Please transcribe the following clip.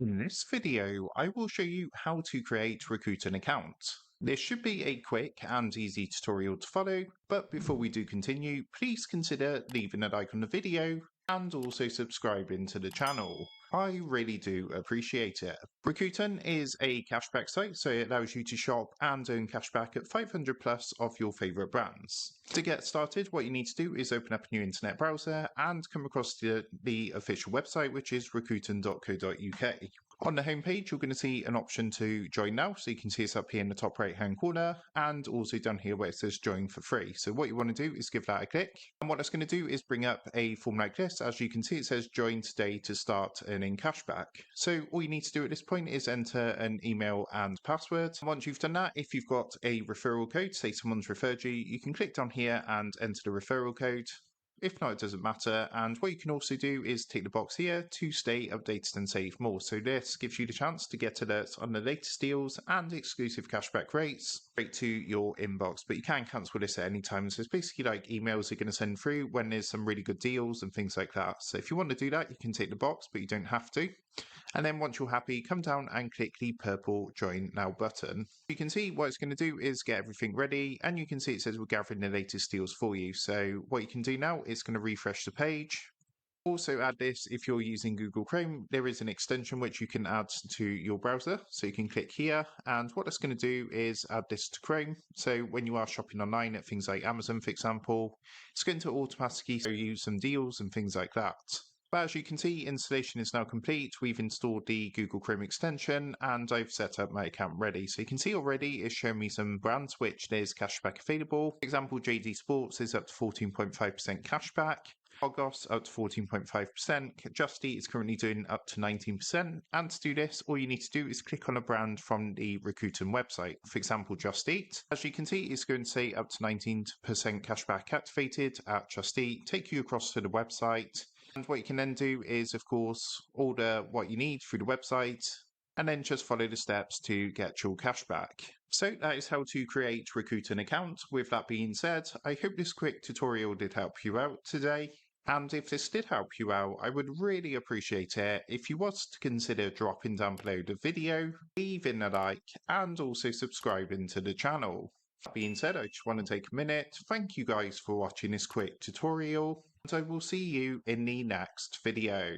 In this video, I will show you how to create Rakuten account. This should be a quick and easy tutorial to follow, but before we do continue, please consider leaving a like on the video and also subscribing to the channel. I really do appreciate it. Rakuten is a cashback site, so it allows you to shop and earn cashback at 500 plus of your favourite brands. To get started, what you need to do is open up a new internet browser and come across to the official website, which is rakuten.co.uk. On the homepage, you're going to see an option to join now. So you can see it's up here in the top right hand corner and also down here where it says join for free. So what you want to do is give that a click. And what that's going to do is bring up a form like this. As you can see, it says join today to start earning cashback. So all you need to do at this point is enter an email and password. And once you've done that, if you've got a referral code, say someone's referred you, you can click down here and enter the referral code. If not, it doesn't matter. And what you can also do is tick the box here to stay updated and save more. So this gives you the chance to get alerts on the latest deals and exclusive cashback rates straight to your inbox. But you can cancel this at any time. So it's basically like emails are going to send through when there's some really good deals and things like that. So if you want to do that, you can tick the box, but you don't have to. And then once you're happy, come down and click the purple join now button. You can see what it's going to do is get everything ready, and you can see it says we're gathering the latest deals for you. So what you can do now is going to refresh the page. Also add this if you're using Google Chrome, there is an extension which you can add to your browser. So you can click here, and what it's going to do is add this to Chrome. So when you are shopping online at things like Amazon, for example, it's going to automatically show you some deals and things like that. But as you can see, installation is now complete. We've installed the Google Chrome extension and I've set up my account ready. So you can see already it's showing me some brands which there's cashback available. For example, JD Sports is up to 14.5% cashback. Argos up to 14.5%. Just Eat is currently doing up to 19%. And to do this, all you need to do is click on a brand from the Rakuten website. For example, Just Eat. As you can see, it's going to say up to 19% cashback activated at Just Eat. Take you across to the website. And what you can then do is, of course, order what you need through the website and then just follow the steps to get your cash back. So that is how to create Rakuten account. With that being said, I hope this quick tutorial did help you out today. And if this did help you out, I would really appreciate it if you was to consider dropping down below the video, leaving a like, and also subscribing to the channel. That being said, I just want to take a minute. Thank you guys for watching this quick tutorial, and I will see you in the next video.